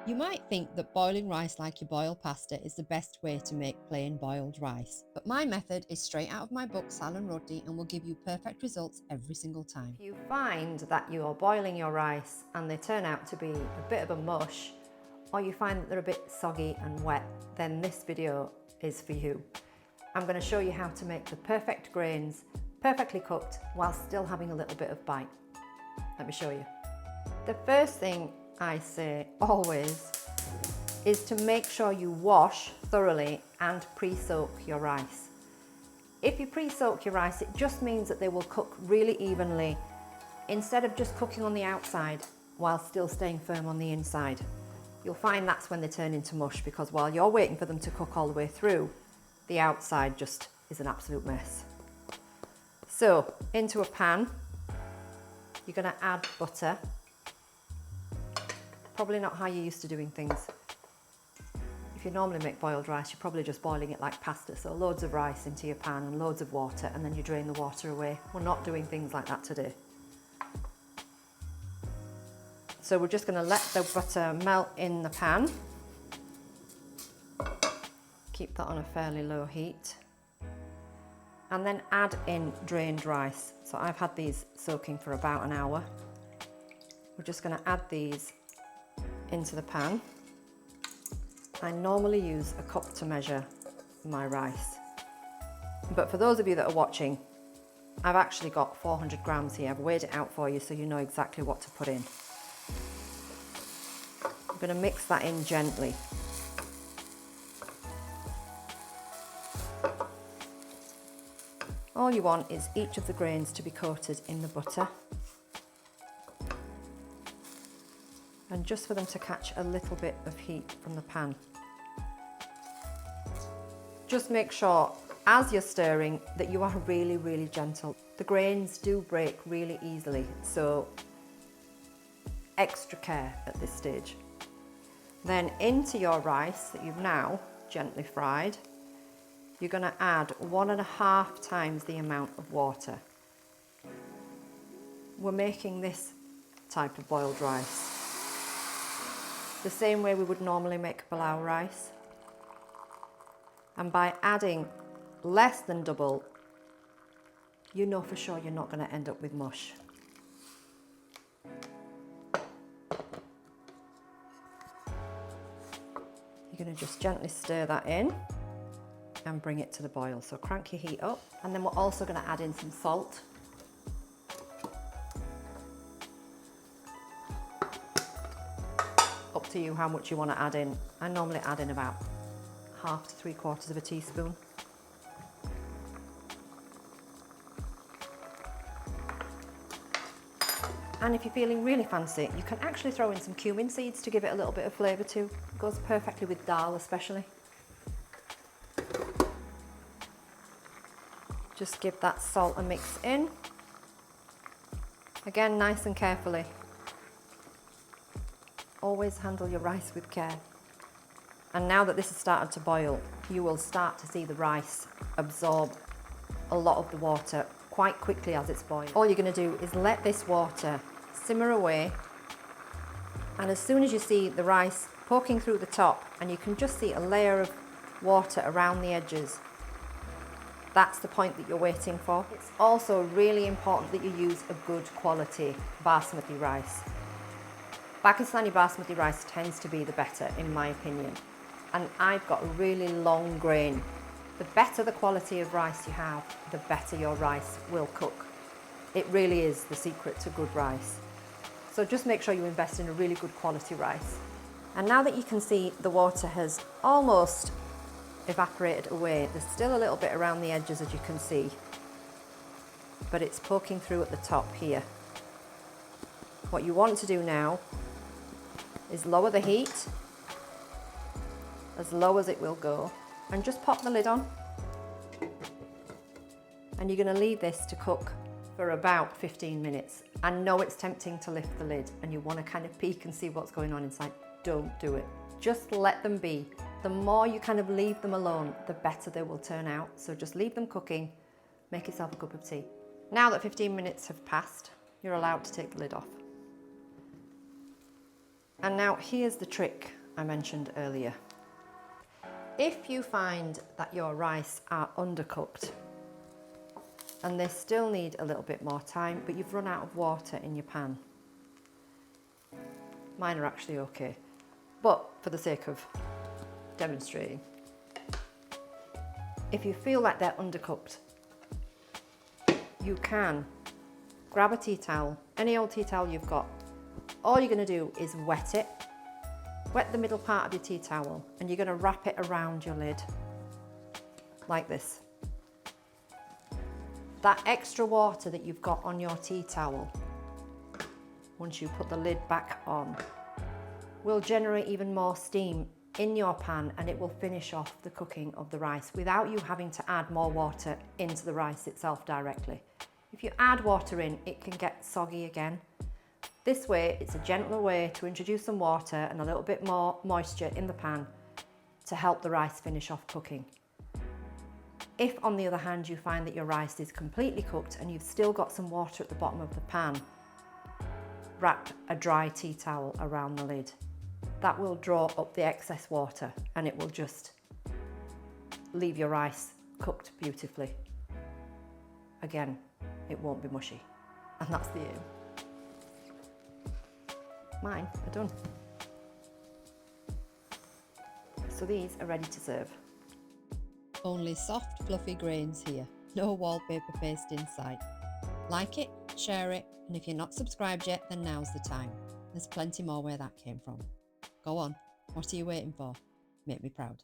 You might think that boiling rice like you boil pasta is the best way to make plain boiled rice, but my method is straight out of my book Sal and Ruddy and will give you perfect results every single time. If you find that you're boiling your rice and they turn out to be a bit of a mush, or you find that they're a bit soggy and wet, then this video is for you. I'm going to show you how to make the perfect grains, perfectly cooked, while still having a little bit of bite. Let me show you. The first thing I say always is to make sure you wash thoroughly and pre-soak your rice. If you pre-soak your rice, it just means that they will cook really evenly instead of just cooking on the outside while still staying firm on the inside. You'll find that's when they turn into mush, because while you're waiting for them to cook all the way through, the outside just is an absolute mess. So into a pan, you're going to add butter. Probably not how you're used to doing things. If you normally make boiled rice, you're probably just boiling it like pasta, so loads of rice into your pan and loads of water, and then you drain the water away. We're not doing things like that today. So we're just going to let the butter melt in the pan. Keep that on a fairly low heat. And then add in drained rice. So I've had these soaking for about an hour. We're just going to add these into the pan. I normally use a cup to measure my rice. But for those of you that are watching, I've actually got 400 grams here. I've weighed it out for you so you know exactly what to put in. I'm going to mix that in gently. All you want is each of the grains to be coated in the butter, and just for them to catch a little bit of heat from the pan. Just make sure as you're stirring that you are really, really gentle. The grains do break really easily, so extra care at this stage. Then into your rice that you've now gently fried, you're going to add 1.5 times the amount of water. We're making this type of boiled rice the same way we would normally make palau rice. And by adding less than double, you know for sure you're not going to end up with mush. You're going to just gently stir that in and bring it to the boil. So crank your heat up, and then we're also going to add in some salt. Up to you how much you want to add in. I normally add in about 1/2 to 3/4 teaspoon. And if you're feeling really fancy, you can actually throw in some cumin seeds to give it a little bit of flavour too. It goes perfectly with dal especially. Just give that salt a mix in. Again, nice and carefully. Always handle your rice with care. And now that this has started to boil, you will start to see the rice absorb a lot of the water quite quickly as it's boiling. All you're going to do is let this water simmer away, and as soon as you see the rice poking through the top and you can just see a layer of water around the edges, that's the point that you're waiting for. It's also really important that you use a good quality basmati rice. Pakistani basmati rice tends to be the better in my opinion, and I've got a really long grain. The better the quality of rice you have, the better your rice will cook. It really is the secret to good rice. So just make sure you invest in a really good quality rice. And now that you can see the water has almost evaporated away, there's still a little bit around the edges as you can see, but it's poking through at the top here. What you want to do now is lower the heat as low as it will go, and just pop the lid on. And you're going to leave this to cook for about 15 minutes. I know it's tempting to lift the lid and you want to kind of peek and see what's going on inside. Don't do it. Just let them be. The more you kind of leave them alone, the better they will turn out. So just leave them cooking, make yourself a cup of tea. Now that 15 minutes have passed, you're allowed to take the lid off. And now here's the trick I mentioned earlier. If you find that your rice are undercooked and they still need a little bit more time, but you've run out of water in your pan, mine are actually okay, but for the sake of demonstrating, if you feel like they're undercooked, you can grab a tea towel, any old tea towel you've got. All you're going to do is wet it. Wet the middle part of your tea towel and you're going to wrap it around your lid like this. That extra water that you've got on your tea towel, once you put the lid back on, will generate even more steam in your pan and it will finish off the cooking of the rice without you having to add more water into the rice itself directly. If you add water in, it can get soggy again. This way, it's a gentler way to introduce some water and a little bit more moisture in the pan to help the rice finish off cooking. If, on the other hand, you find that your rice is completely cooked and you've still got some water at the bottom of the pan, wrap a dry tea towel around the lid. That will draw up the excess water and it will just leave your rice cooked beautifully. Again, it won't be mushy, and that's the aim. Mine are done. So these are ready to serve. Only soft, fluffy grains here. No wallpaper paste in sight. Like it, share it, and if you're not subscribed yet, then now's the time. There's plenty more where that came from. Go on, what are you waiting for? Make me proud.